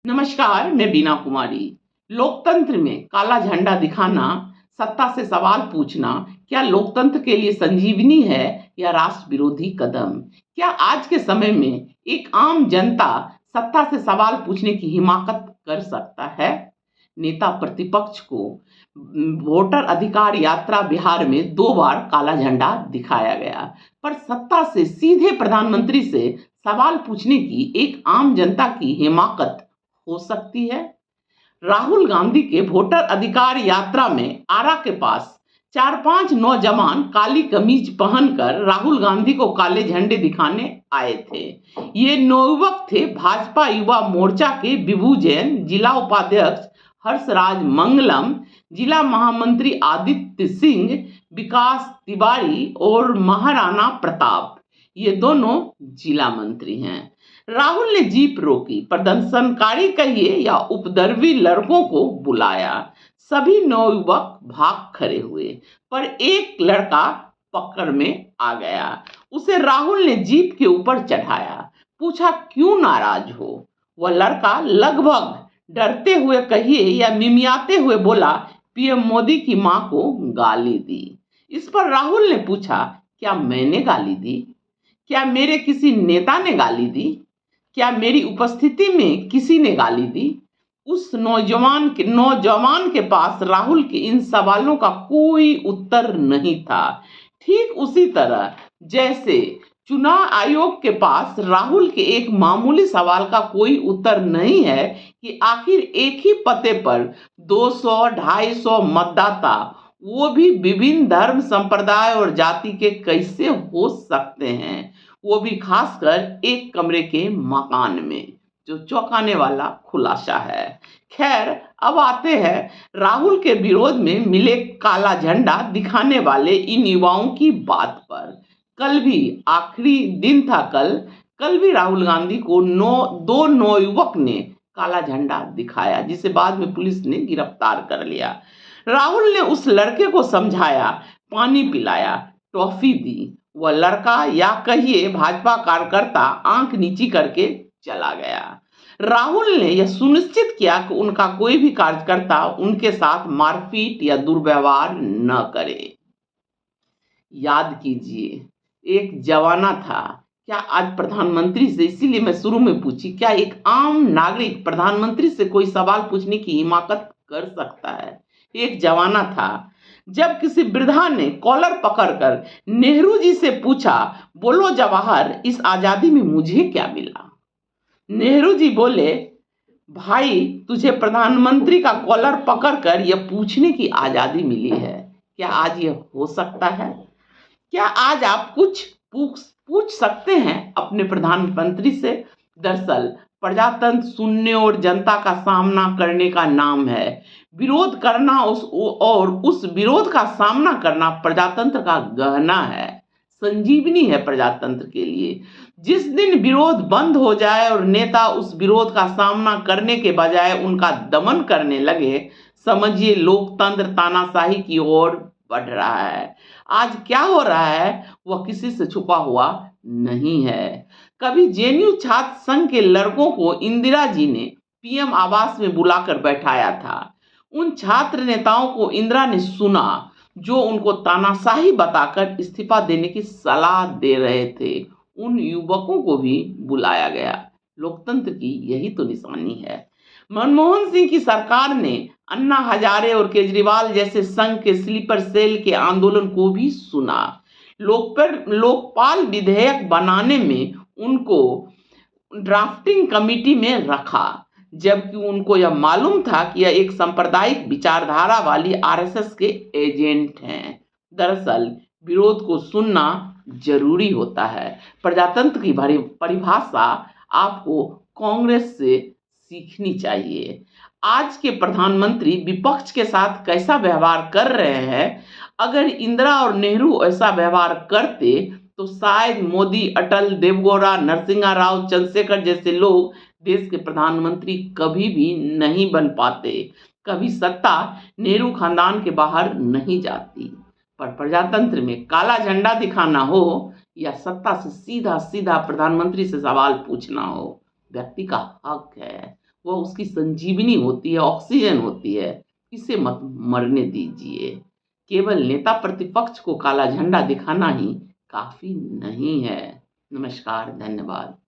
नमस्कार, मैं बीना कुमारी। लोकतंत्र में काला झंडा दिखाना, सत्ता से सवाल पूछना, क्या लोकतंत्र के लिए संजीवनी है या राष्ट्र विरोधी कदम? क्या आज के समय में एक आम जनता सत्ता से सवाल पूछने की हिमाकत कर सकता है? नेता प्रतिपक्ष को वोटर अधिकार यात्रा बिहार में 2 बार काला झंडा दिखाया गया, पर सत्ता से सीधे प्रधानमंत्री से सवाल पूछने की एक आम जनता की हिमाकत हो सकती है। राहुल गांधी के वोटर अधिकार यात्रा में आरा के पास 4-5 नौजवान काली कमीज पहनकर राहुल गांधी को काले झंडे दिखाने आए थे। ये नौयुवक थे भाजपा युवा मोर्चा के विभू जैन, जिला उपाध्यक्ष हर्षराज मंगलम, जिला महामंत्री आदित्य सिंह, विकास तिवारी और महाराणा प्रताप। ये दोनों जिला मंत्री हैं। राहुल ने जीप रोकी, प्रदर्शनकारी कहिए या उपद्रवी लड़कों को बुलाया। सभी नौयुवक भाग खड़े हुए, पर एक लड़का पकड़ में आ गया। उसे राहुल ने जीप के ऊपर चढ़ाया, पूछा क्यों नाराज हो। वह लड़का लगभग डरते हुए कहिए या मिमियाते हुए बोला, पीएम मोदी की मां को गाली दी। इस पर राहुल ने पूछा, क्या मैंने गाली दी? क्या मेरे किसी नेता ने गाली दी? क्या मेरी उपस्थिति में किसी ने गाली दी? उस नौजवान के पास राहुल के इन सवालों का कोई उत्तर नहीं था। ठीक उसी तरह जैसे चुनाव आयोग के पास राहुल के एक मामूली सवाल का कोई उत्तर नहीं है कि आखिर एक ही पते पर 200-250 मतदाता, वो भी विभिन्न धर्म, संप्रदाय और जाति के, कैसे हो सकते हैं, वो भी खासकर एक कमरे के मकान में, जो चौंकाने वाला खुलासा है। खैर, अब आते हैं राहुल के विरोध में मिले काला झंडा दिखाने वाले इन युवाओं की बात पर। कल भी आखिरी दिन था। कल भी राहुल गांधी को दो नौयुवक ने काला झंडा दिखाया, जिसे बाद में पुलिस ने गिरफ्तार कर लिया। राहुल ने उस लड़के को समझाया, पानी पिलाया, टॉफी दी। वह लड़का या कहिए भाजपा कार्यकर्ता आंख नीची करके चला गया। राहुल ने यह सुनिश्चित किया कि उनका कोई भी कार्यकर्ता उनके साथ मारपीट या दुर्व्यवहार न करे। याद कीजिए, एक जमाना था। क्या आज प्रधानमंत्री से, इसीलिए मैं शुरू में पूछी, क्या एक आम नागरिक प्रधानमंत्री से कोई सवाल पूछने की हिम्मत कर सकता है? एक जमाना था जब किसी वृद्धा ने कॉलर पकड़कर नेहरू जी से पूछा, बोलो जवाहर, इस आजादी में मुझे क्या मिला? नेहरू जी बोले, भाई तुझे प्रधानमंत्री का कॉलर पकड़कर यह पूछने की आजादी मिली है। क्या आज यह हो सकता है? क्या आज आप कुछ पूछ सकते हैं अपने प्रधानमंत्री से? दरअसल प्रजातंत्र सुनने और जनता का सामना करने का नाम है। विरोध करना और उस विरोध का सामना करना प्रजातंत्र का गहना है, संजीवनी है प्रजातंत्र के लिए। जिस दिन विरोध बंद हो जाए और नेता उस विरोध का सामना करने के बजाय उनका दमन करने लगे, समझिए लोकतंत्र तानाशाही की ओर बढ़ रहा है। आज क्या हो रहा है वह किसी से छुपा हुआ नहीं है। कभी जेएनयू छात्र संघ के लड़कों को इंदिरा जी ने पीएम आवास में बुलाकर बैठाया था। उन छात्र नेताओं को इंदिरा ने सुना, जो उनको तानाशाही बताकर इस्तीफा देने की सलाह दे रहे थे। उन युवकों को भी बुलाया गया। लोकतंत्र की यही तो निशानी है। मनमोहन सिंह की सरकार ने अन्ना हजारे और केजरीवाल जैसे संघ के स्लीपर सेल के आंदोलन को भी सुना। लोकपाल विधेयक बनाने में उनको ड्राफ्टिंग कमेटी में रखा, जबकि उनको यह मालूम था कि यह एक सांप्रदायिक विचारधारा वाली आरएसएस के एजेंट हैं। दरअसल विरोध को सुनना जरूरी होता है। प्रजातंत्र की परिभाषा आपको कांग्रेस से सीखनी चाहिए। आज के प्रधानमंत्री विपक्ष के साथ कैसा व्यवहार कर रहे हैं, अगर इंदिरा और नेहरू ऐसा व्यवहार करते तो शायद मोदी, अटल, देवगौड़ा, नरसिंहा राव, चंद्रशेखर जैसे लोग देश के प्रधानमंत्री कभी भी नहीं बन पाते। कभी सत्ता नेहरू खानदान के बाहर नहीं जाती। पर प्रजातंत्र में काला झंडा दिखाना हो या सत्ता से सीधा सीधा प्रधानमंत्री से सवाल पूछना हो, व्यक्ति का हक है। वह उसकी संजीवनी होती है, ऑक्सीजन होती है। इसे मत मरने दीजिए। केवल नेता प्रतिपक्ष को काला झंडा दिखाना ही काफ़ी नहीं है। नमस्कार, धन्यवाद।